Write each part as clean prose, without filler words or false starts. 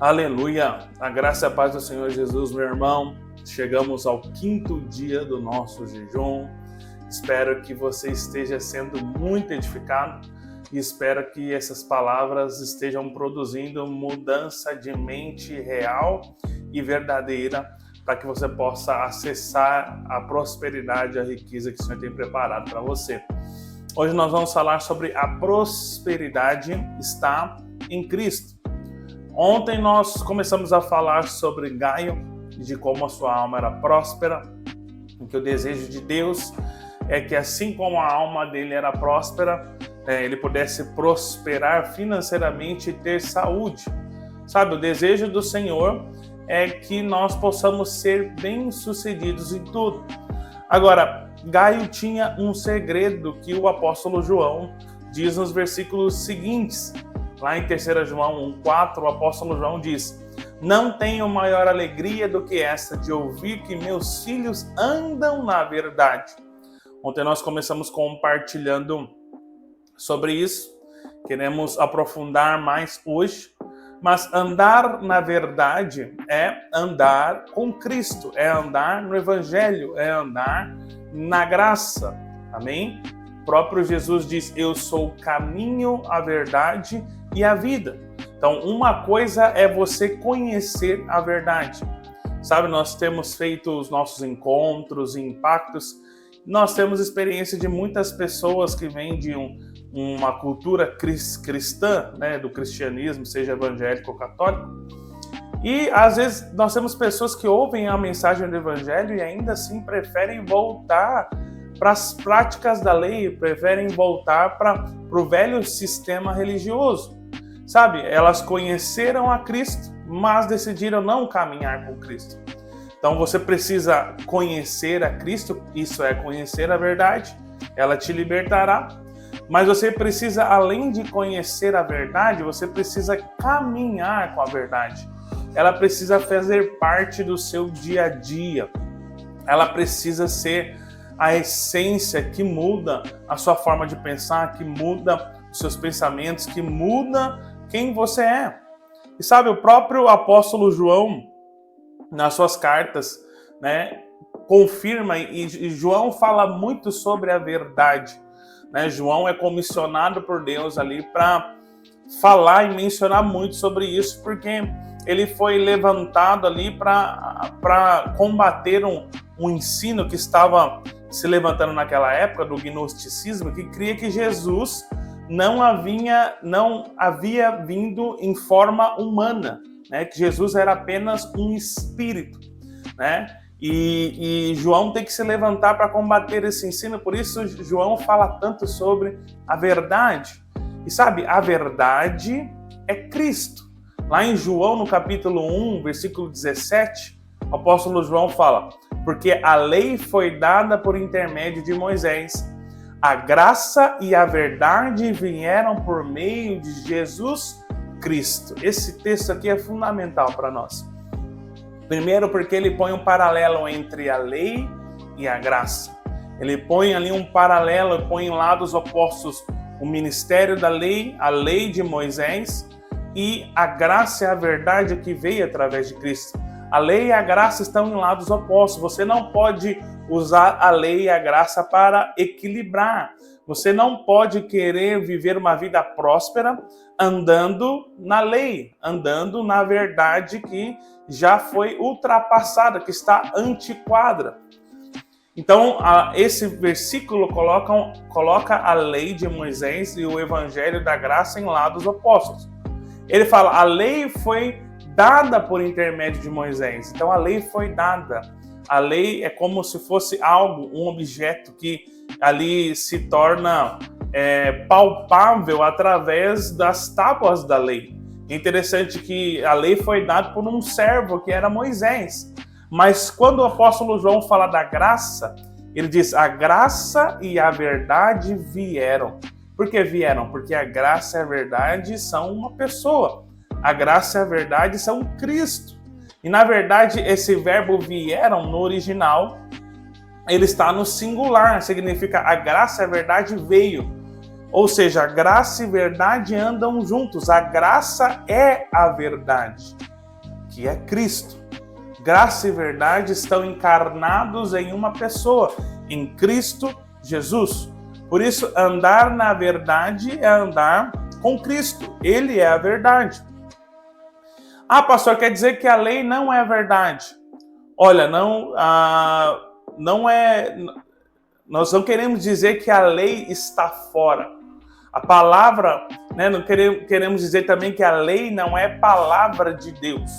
Aleluia! A graça e a paz do Senhor Jesus, meu irmão. Chegamos ao 5º dia do nosso jejum. Espero que você esteja sendo muito edificado e espero que essas palavras estejam produzindo mudança de mente real e verdadeira para que você possa acessar a prosperidade e a riqueza que o Senhor tem preparado para você. Hoje nós vamos falar sobre a prosperidade está em Cristo. Ontem nós começamos a falar sobre Gaio, de como a sua alma era próspera, e que o desejo de Deus é que assim como a alma dele era próspera, ele pudesse prosperar financeiramente e ter saúde. Sabe, o desejo do Senhor é que nós possamos ser bem-sucedidos em tudo. Agora, Gaio tinha um segredo que o apóstolo João diz nos versículos seguintes. Lá em 3 João 1,4, o apóstolo João diz: "Não tenho maior alegria do que essa de ouvir que meus filhos andam na verdade." Ontem nós começamos compartilhando sobre isso. Queremos aprofundar mais hoje. Mas andar na verdade é andar com Cristo, é andar no Evangelho, é andar na graça. Amém? O próprio Jesus diz: "Eu sou o caminho, a verdade e a vida." Então, uma coisa é você conhecer a verdade. Sabe, nós temos feito os nossos encontros e impactos. Nós temos experiência de muitas pessoas que vêm de uma cultura cristã, né, do cristianismo, seja evangélico ou católico. E, às vezes, nós temos pessoas que ouvem a mensagem do evangelho e ainda assim preferem voltar para as práticas da lei, preferem voltar para o velho sistema religioso. Sabe, elas conheceram a Cristo, mas decidiram não caminhar com Cristo. Então você precisa conhecer a Cristo, isso é conhecer a verdade, ela te libertará. Mas você precisa, além de conhecer a verdade, você precisa caminhar com a verdade. Ela precisa fazer parte do seu dia a dia. Ela precisa ser a essência que muda a sua forma de pensar, que muda os seus pensamentos, que muda quem você é. E sabe, o próprio apóstolo João, nas suas cartas, né, confirma, e João fala muito sobre a verdade. Né? João é comissionado por Deus ali para falar e mencionar muito sobre isso, porque ele foi levantado ali para combater um ensino que estava se levantando naquela época, do gnosticismo, que cria que Jesus não havia vindo em forma humana, né? Que Jesus era apenas um espírito, né? E João tem que se levantar para combater esse ensino, por isso João fala tanto sobre a verdade. E sabe, a verdade é Cristo. Lá em João, no capítulo 1, versículo 17, o apóstolo João fala: "Porque a lei foi dada por intermédio de Moisés, a graça e a verdade vieram por meio de Jesus Cristo." Esse texto aqui é fundamental para nós. Primeiro, porque ele põe um paralelo entre a lei e a graça. Ele põe ali um paralelo, põe em lados opostos o ministério da lei, a lei de Moisés, e a graça e a verdade que veio através de Cristo. A lei e a graça estão em lados opostos. Você não pode usar a lei e a graça para equilibrar. Você não pode querer viver uma vida próspera andando na lei, andando na verdade que já foi ultrapassada, que está antiquada. Então, esse versículo coloca a lei de Moisés e o evangelho da graça em lados opostos. Ele fala: a lei foi dada por intermédio de Moisés. Então, a lei foi dada. A lei é como se fosse algo, um objeto que ali se torna palpável através das tábuas da lei. É interessante que a lei foi dada por um servo que era Moisés. Mas quando o apóstolo João fala da graça, ele diz: a graça e a verdade vieram. Por que vieram? Porque a graça e a verdade são uma pessoa. A graça e a verdade são Cristo. E na verdade esse verbo vieram no original, ele está no singular, significa a graça e a verdade veio. Ou seja, a graça e verdade andam juntos. A graça é a verdade. que é Cristo. Graça e verdade estão encarnados em uma pessoa, em Cristo Jesus. Por isso, andar na verdade é andar com Cristo. Ele é a verdade. Ah, pastor, quer dizer que a lei não é verdade? Olha, não é. Nós não queremos dizer que a lei está fora. A palavra, não queremos dizer também que a lei não é palavra de Deus.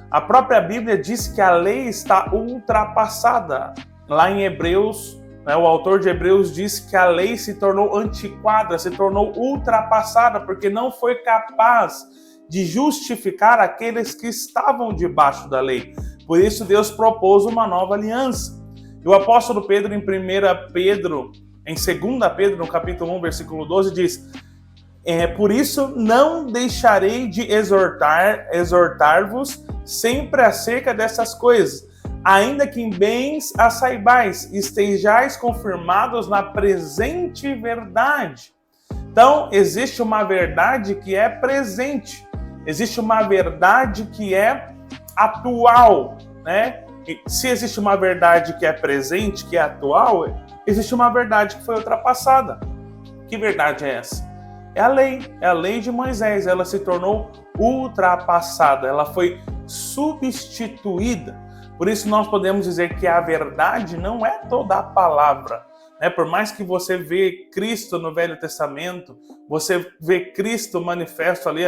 A própria Bíblia diz que a lei está ultrapassada. Lá em Hebreus, o autor de Hebreus diz que a lei se tornou antiquada, se tornou ultrapassada, porque não foi capaz de justificar aqueles que estavam debaixo da lei. Por isso Deus propôs uma nova aliança. E o apóstolo Pedro, em 2 Pedro, no capítulo 1, versículo 12, diz: por isso não deixarei de exortar-vos sempre acerca dessas coisas, ainda que em bens as saibais, estejais confirmados na presente verdade. Então, existe uma verdade que é presente, existe uma verdade que é atual, né? E se existe uma verdade que é presente, que é atual, existe uma verdade que foi ultrapassada. Que verdade é essa? É a lei de Moisés. Ela se tornou ultrapassada, ela foi substituída. Por isso nós podemos dizer que a verdade não é toda a palavra. Por mais que você vê Cristo no Velho Testamento, você vê Cristo manifesto ali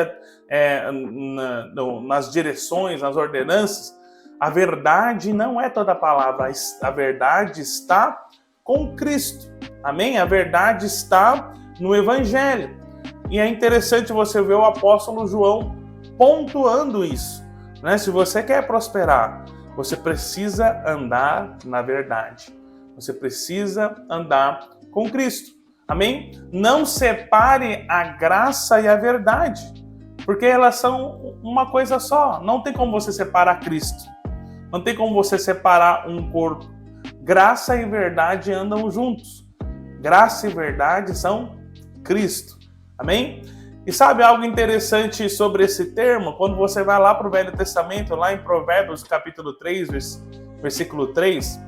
nas direções, nas ordenanças, a verdade não é toda a palavra, a verdade está com Cristo. Amém? A verdade está no Evangelho. E é interessante você ver o apóstolo João pontuando isso. Se você quer prosperar, você precisa andar na verdade. Você precisa andar com Cristo. Amém? Não separe a graça e a verdade, porque elas são uma coisa só. Não tem como você separar Cristo. Não tem como você separar um corpo. Graça e verdade andam juntos. Graça e verdade são Cristo. Amém? E sabe algo interessante sobre esse termo? Quando você vai lá para o Velho Testamento, lá em Provérbios, capítulo 3, versículo 3,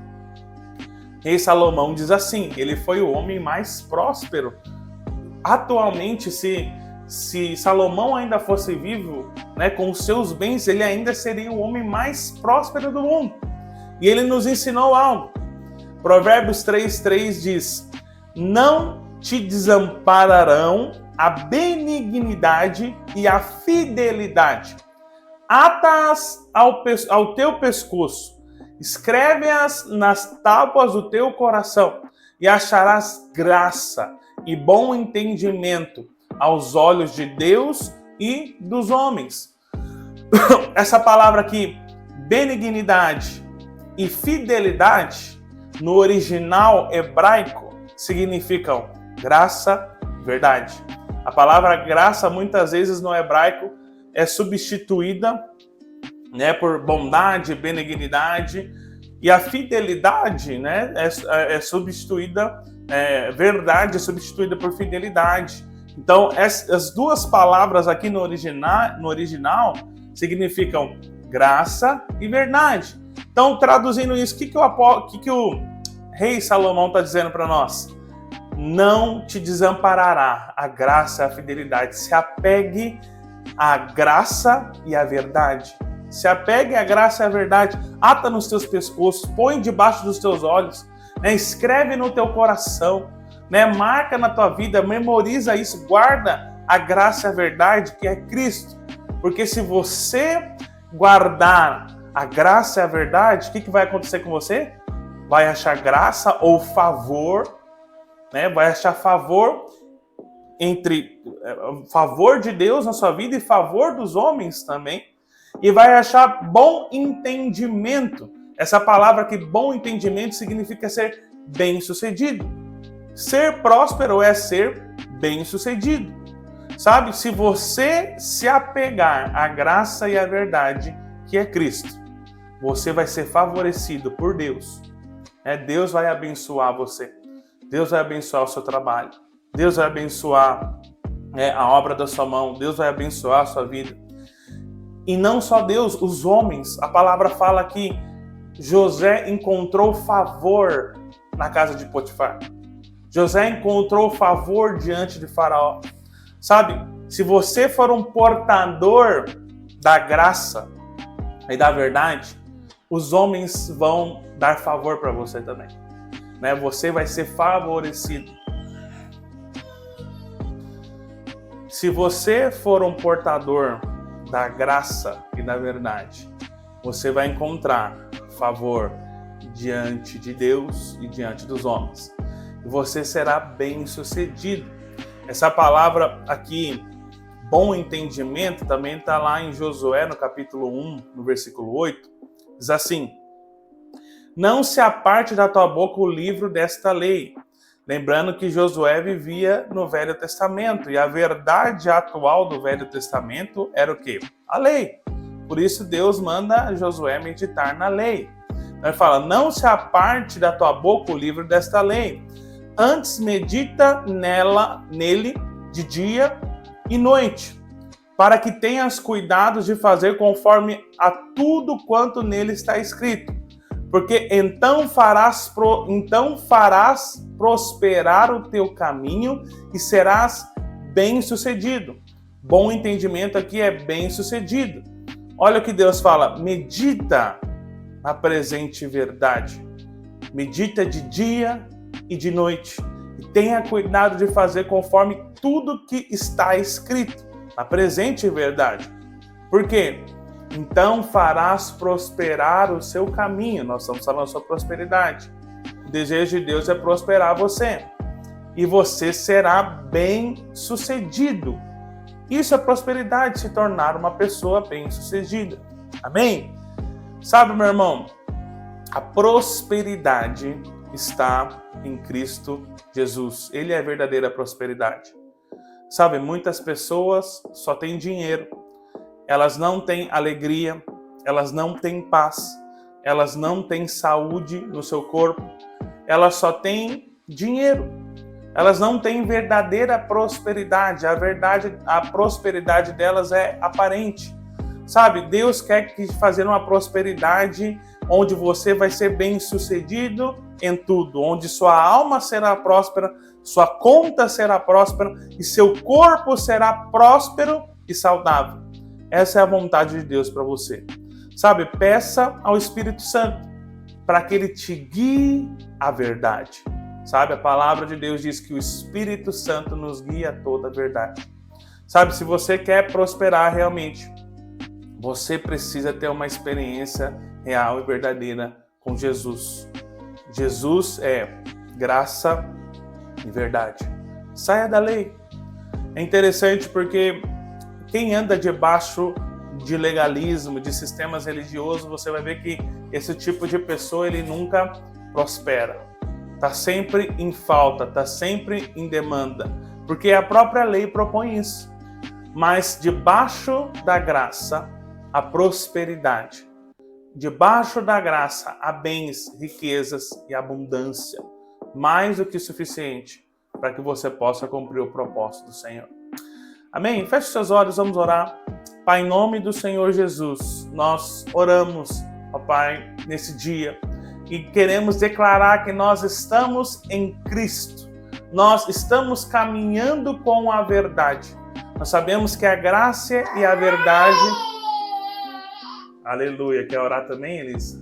Rei Salomão diz assim: ele foi o homem mais próspero. Atualmente, se Salomão ainda fosse vivo, com os seus bens, ele ainda seria o homem mais próspero do mundo. E ele nos ensinou algo. Provérbios 3:3 diz: não te desampararão a benignidade e a fidelidade. Ata-as ao teu pescoço, escreve-as nas tábuas do teu coração, e acharás graça e bom entendimento aos olhos de Deus e dos homens. Essa palavra aqui, benignidade e fidelidade, no original hebraico, significam graça, verdade. A palavra graça, muitas vezes no hebraico, é substituída por bondade, benignidade, e a fidelidade é substituída, verdade é substituída por fidelidade. Então, as duas palavras aqui no original significam graça e verdade. Então, traduzindo isso, o que o rei Salomão está dizendo para nós? Não te desamparará a graça e a fidelidade. Se apegue à graça e à verdade. Se apegue à graça e à verdade. Ata nos teus pescoços, põe debaixo dos teus olhos, escreve no teu coração, marca na tua vida, memoriza isso, guarda a graça e a verdade, que é Cristo. Porque se você guardar a graça e a verdade, o que vai acontecer com você? Vai achar graça ou favor, vai achar favor entre favor de Deus na sua vida e favor dos homens também, e vai achar bom entendimento. Essa palavra aqui, bom entendimento, significa ser bem-sucedido. Ser próspero é ser bem-sucedido. Sabe, se você se apegar à graça e à verdade, que é Cristo, você vai ser favorecido por Deus. Deus vai abençoar você. Deus vai abençoar o seu trabalho. Deus vai abençoar a obra da sua mão. Deus vai abençoar a sua vida. E não só Deus, os homens. A palavra fala que José encontrou favor na casa de Potifar. José encontrou favor diante de Faraó. Sabe, se você for um portador da graça e da verdade, os homens vão dar favor para você também. Né? Você vai ser favorecido. Se você for um portador da graça e da verdade, você vai encontrar favor diante de Deus e diante dos homens. E você será bem-sucedido. Essa palavra aqui, bom entendimento, também está lá em Josué, no capítulo 1, no versículo 8. Diz assim: não se aparte da tua boca o livro desta lei. Lembrando que Josué vivia no Velho Testamento, e a verdade atual do Velho Testamento era o quê? A lei. Por isso Deus manda Josué meditar na lei. Ele fala, não se aparte da tua boca o livro desta lei. Antes medita nele de dia e noite, para que tenhas cuidados de fazer conforme a tudo quanto nele está escrito. Porque então farás prosperar o teu caminho e serás bem-sucedido. Bom entendimento aqui é bem-sucedido. Olha o que Deus fala, medita na presente verdade. Medita de dia e de noite. E tenha cuidado de fazer conforme tudo que está escrito na presente verdade. Por quê? Então farás prosperar o seu caminho. Nós estamos falando sobre prosperidade. O desejo de Deus é prosperar você. E você será bem-sucedido. Isso é prosperidade, se tornar uma pessoa bem-sucedida. Amém? Sabe, meu irmão, a prosperidade está em Cristo Jesus. Ele é a verdadeira prosperidade. Sabe, muitas pessoas só têm dinheiro. Elas não têm alegria, elas não têm paz, elas não têm saúde no seu corpo, elas só têm dinheiro. Elas não têm verdadeira prosperidade. A prosperidade delas é aparente. Sabe, Deus quer fazer uma prosperidade onde você vai ser bem-sucedido em tudo, onde sua alma será próspera, sua conta será próspera e seu corpo será próspero e saudável. Essa é a vontade de Deus para você. Sabe, peça ao Espírito Santo para que ele te guie à verdade. Sabe, a palavra de Deus diz que o Espírito Santo nos guia a toda a verdade. Sabe, se você quer prosperar realmente, você precisa ter uma experiência real e verdadeira com Jesus. Jesus é graça e verdade. Saia da lei. É interessante porque quem anda debaixo de legalismo, de sistemas religiosos, você vai ver que esse tipo de pessoa, ele nunca prospera. Está sempre em falta, está sempre em demanda, porque a própria lei propõe isso. Mas debaixo da graça, a prosperidade. Debaixo da graça, há bens, riquezas e abundância. Mais do que suficiente para que você possa cumprir o propósito do Senhor. Amém? Feche seus olhos, vamos orar. Pai, em nome do Senhor Jesus, nós oramos, ó Pai, nesse dia e queremos declarar que nós estamos em Cristo. Nós estamos caminhando com a verdade. Nós sabemos que a graça e a verdade... Aleluia. Quer orar também, Elisa?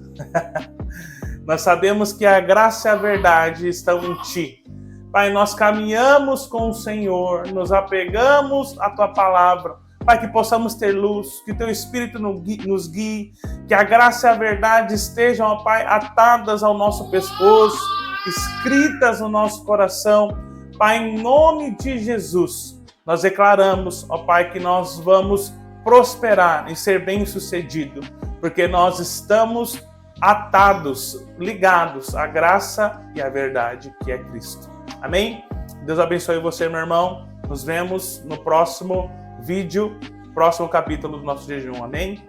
Nós sabemos que a graça e a verdade estão em Ti. Pai, nós caminhamos com o Senhor, nos apegamos à Tua palavra. Pai, que possamos ter luz, que Teu Espírito nos guie, que a graça e a verdade estejam, ó Pai, atadas ao nosso pescoço, escritas no nosso coração. Pai, em nome de Jesus, nós declaramos, ó Pai, que nós vamos prosperar e ser bem-sucedido, porque nós estamos atados, ligados à graça e à verdade que é Cristo. Amém? Deus abençoe você, meu irmão. Nos vemos no próximo vídeo, próximo capítulo do nosso jejum. Amém?